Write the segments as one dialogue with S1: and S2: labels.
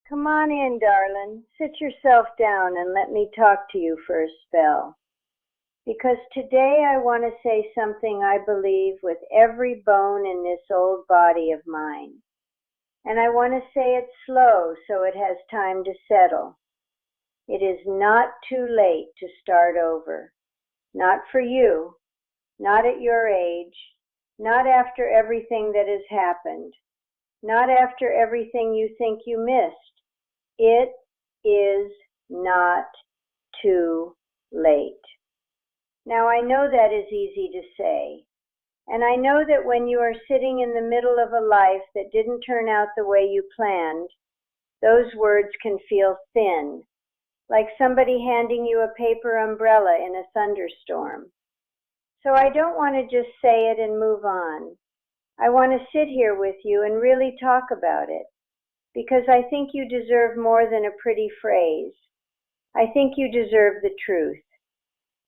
S1: Come on in, darlin. Sit yourself down and let me talk to you for a spell. Because today I want to say something I believe with every bone in this old body of mine. And I want to say it slow so it has time to settle. It is not too late to start over. Not for you. Not at your age. Not after everything that has happened. Not after everything you think you missed. It is not too late. Now, I know that is easy to say, and I know that when you are sitting in the middle of a life that didn't turn out the way you planned, those words can feel thin, like somebody handing you a paper umbrella in a thunderstorm. So I don't want to just say it and move on. I want to sit here with you and really talk about it, because I think you deserve more than a pretty phrase. I think you deserve the truth.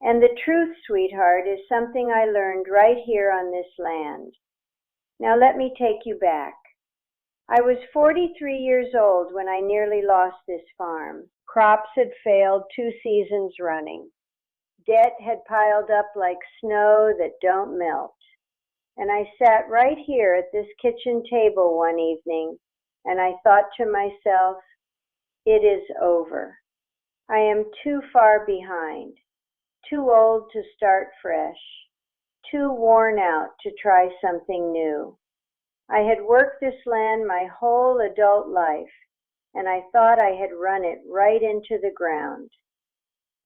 S1: And the truth, sweetheart, is something I learned right here on this land. Now let me take you back. I was 43 years old when I nearly lost this farm. Crops had failed 2 seasons running. Debt had piled up like snow that don't melt. And I sat right here at this kitchen table one evening, and I thought to myself, it is over. I am too far behind, too old to start fresh, too worn out to try something new. I had worked this land my whole adult life, and I thought I had run it right into the ground.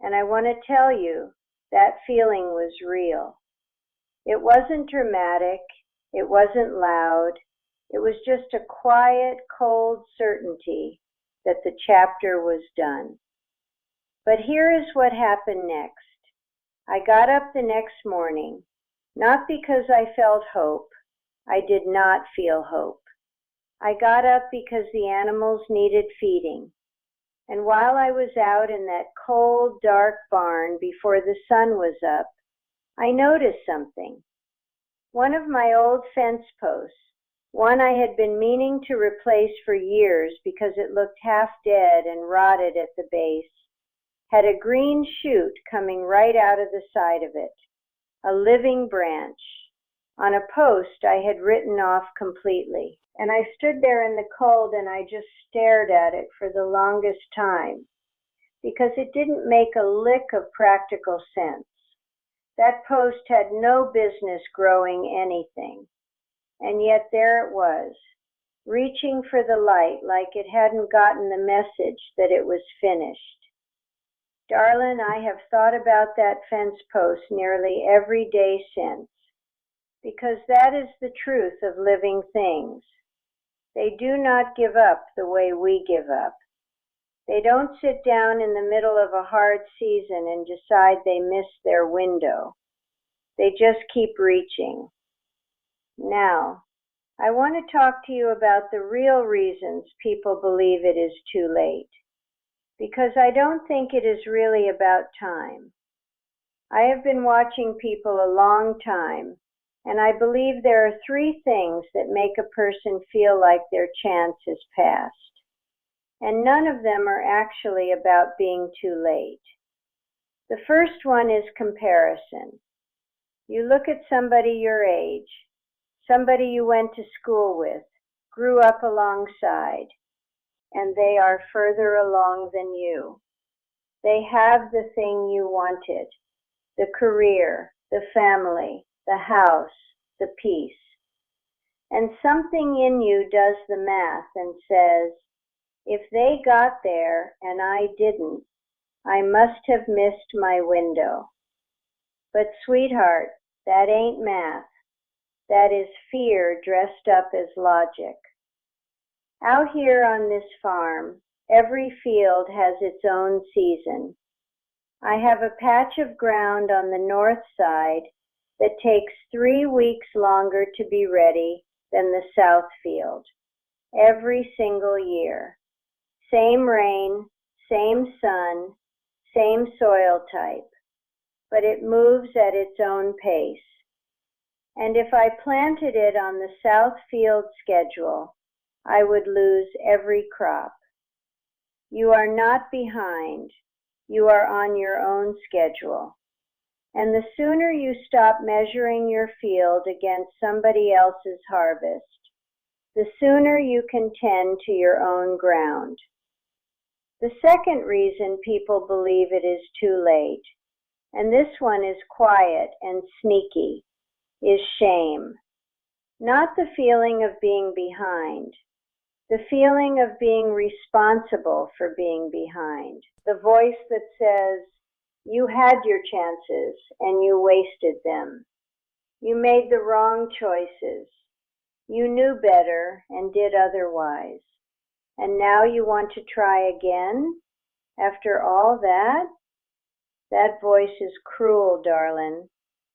S1: And I want to tell you, that feeling was real. It wasn't dramatic, it wasn't loud, it was just a quiet, cold certainty that the chapter was done. But here is what happened next. I got up the next morning, not because I felt hope. I did not feel hope. I got up because the animals needed feeding. And while I was out in that cold, dark barn before the sun was up, I noticed something. One of my old fence posts, one I had been meaning to replace for years because it looked half dead and rotted at the base, had a green shoot coming right out of the side of it, a living branch, on a post I had written off completely. And I stood there in the cold and I just stared at it for the longest time, because it didn't make a lick of practical sense. That post had no business growing anything, and yet there it was, reaching for the light like it hadn't gotten the message that it was finished. Darlin, I have thought about that fence post nearly every day since, because that is the truth of living things. They do not give up the way we give up. They don't sit down in the middle of a hard season and decide they missed their window. They just keep reaching. Now, I want to talk to you about the real reasons people believe it is too late, because I don't think it is really about time. I have been watching people a long time, and I believe there are 3 things that make a person feel like their chance is past. And none of them are actually about being too late. The first one is comparison. You look at somebody your age, somebody you went to school with, grew up alongside, and they are further along than you. They have the thing you wanted, the career, the family, the house, the peace. And something in you does the math and says, if they got there and I didn't, I must have missed my window. But sweetheart, that ain't math. That is fear dressed up as logic. Out here on this farm, every field has its own season. I have a patch of ground on the north side that takes 3 weeks longer to be ready than the south field, every single year. Same rain, same sun, same soil type, but it moves at its own pace. And if I planted it on the south field schedule, I would lose every crop. You are not behind. You are on your own schedule. And the sooner you stop measuring your field against somebody else's harvest, the sooner you can tend to your own ground. The second reason people believe it is too late, and this one is quiet and sneaky, is shame. Not the feeling of being behind, the feeling of being responsible for being behind. The voice that says, you had your chances and you wasted them. You made the wrong choices. You knew better and did otherwise. And now you want to try again? After all that? That voice is cruel, darlin,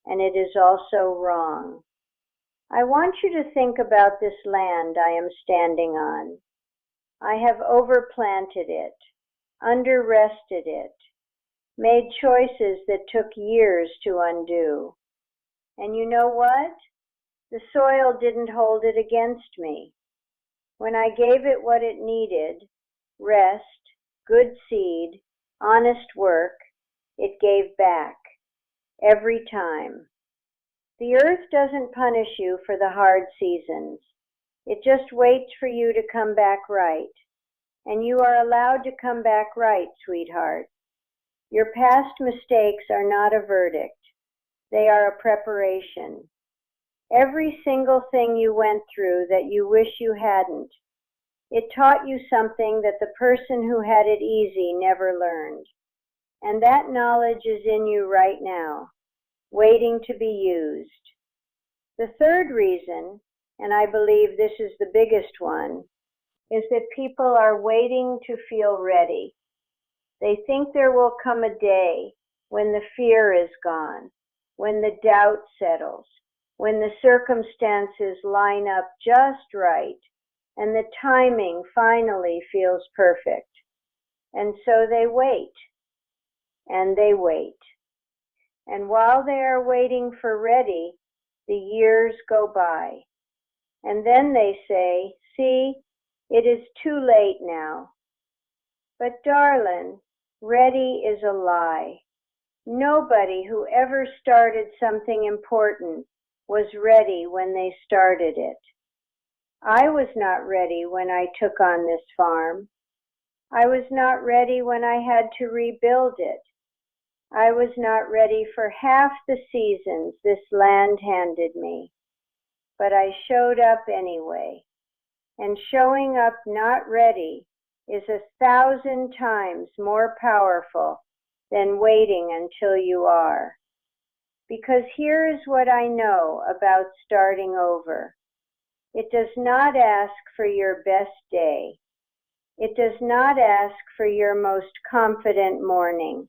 S1: and it is also wrong. I want you to think about this land I am standing on. I have overplanted it, under-rested it, made choices that took years to undo. And you know what? The soil didn't hold it against me. When I gave it what it needed, rest, good seed, honest work, it gave back, every time. The earth doesn't punish you for the hard seasons. It just waits for you to come back right. And you are allowed to come back right, sweetheart. Your past mistakes are not a verdict. They are a preparation. Every single thing you went through that you wish you hadn't, it taught you something that the person who had it easy never learned. And that knowledge is in you right now, waiting to be used. The third reason, and I believe this is the biggest one, is that people are waiting to feel ready. They think there will come a day when the fear is gone, when the doubt settles, when the circumstances line up just right, and the timing finally feels perfect. And so they wait, and they wait. And while they are waiting for ready, the years go by. And then they say, see, it is too late now. But darlin, ready is a lie. Nobody who ever started something important was ready when they started it. I was not ready when I took on this farm. I was not ready when I had to rebuild it. I was not ready for half the seasons this land handed me. But I showed up anyway. And showing up not ready is 1,000 times more powerful than waiting until you are. Because here is what I know about starting over. It does not ask for your best day. It does not ask for your most confident morning.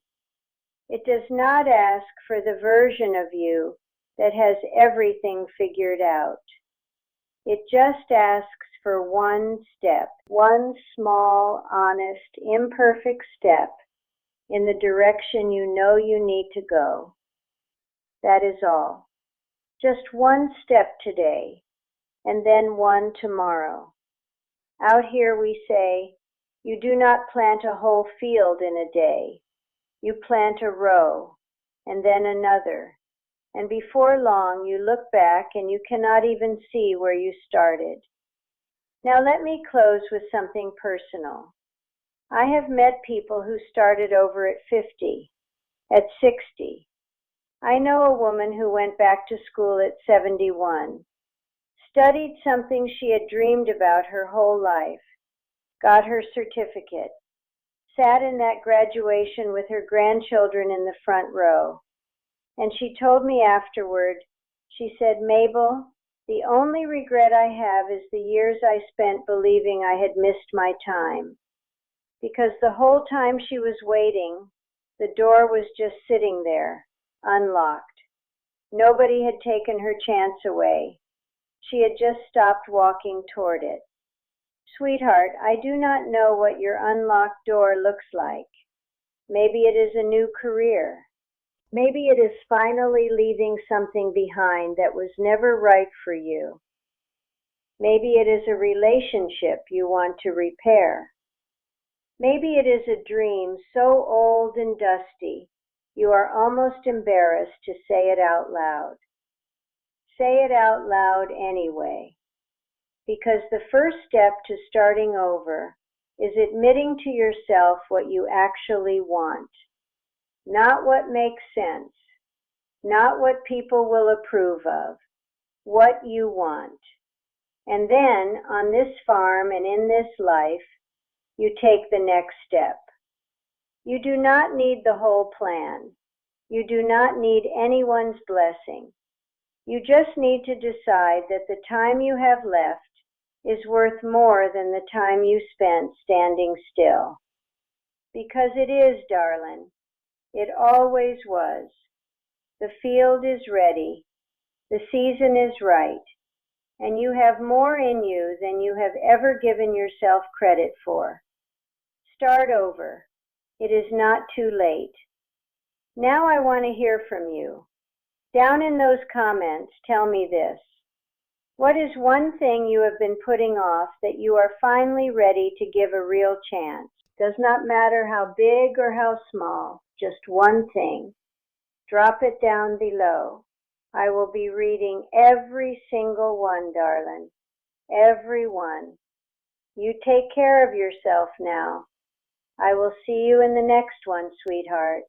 S1: It does not ask for the version of you that has everything figured out. It just asks for one step, one small, honest, imperfect step in the direction you know you need to go. That is all. Just one step today, and then one tomorrow. Out here we say, you do not plant a whole field in a day. You plant a row, and then another. And before long, you look back and you cannot even see where you started. Now let me close with something personal. I have met people who started over at 50, at 60. I know a woman who went back to school at 71, studied something she had dreamed about her whole life, got her certificate, sat in that graduation with her grandchildren in the front row. And she told me afterward, she said, Mabel, the only regret I have is the years I spent believing I had missed my time. Because the whole time she was waiting, the door was just sitting there, unlocked. Nobody had taken her chance away. She had just stopped walking toward it. Sweetheart, I do not know what your unlocked door looks like. Maybe it is a new career. Maybe it is finally leaving something behind that was never right for you. Maybe it is a relationship you want to repair. Maybe it is a dream so old and dusty you are almost embarrassed to say it out loud. Say it out loud anyway, because the first step to starting over is admitting to yourself what you actually want, not what makes sense, not what people will approve of, what you want. And then, on this farm and in this life, you take the next step. You do not need the whole plan. You do not need anyone's blessing. You just need to decide that the time you have left is worth more than the time you spent standing still. Because it is, darling. It always was. The field is ready. The season is right. And you have more in you than you have ever given yourself credit for. Start over. It is not too late. Now I want to hear from you. Down in those comments, tell me this. What is one thing you have been putting off that you are finally ready to give a real chance? Does not matter how big or how small, just one thing. Drop it down below. I will be reading every single one, darling. Every one. You take care of yourself now. I will see you in the next one, sweetheart.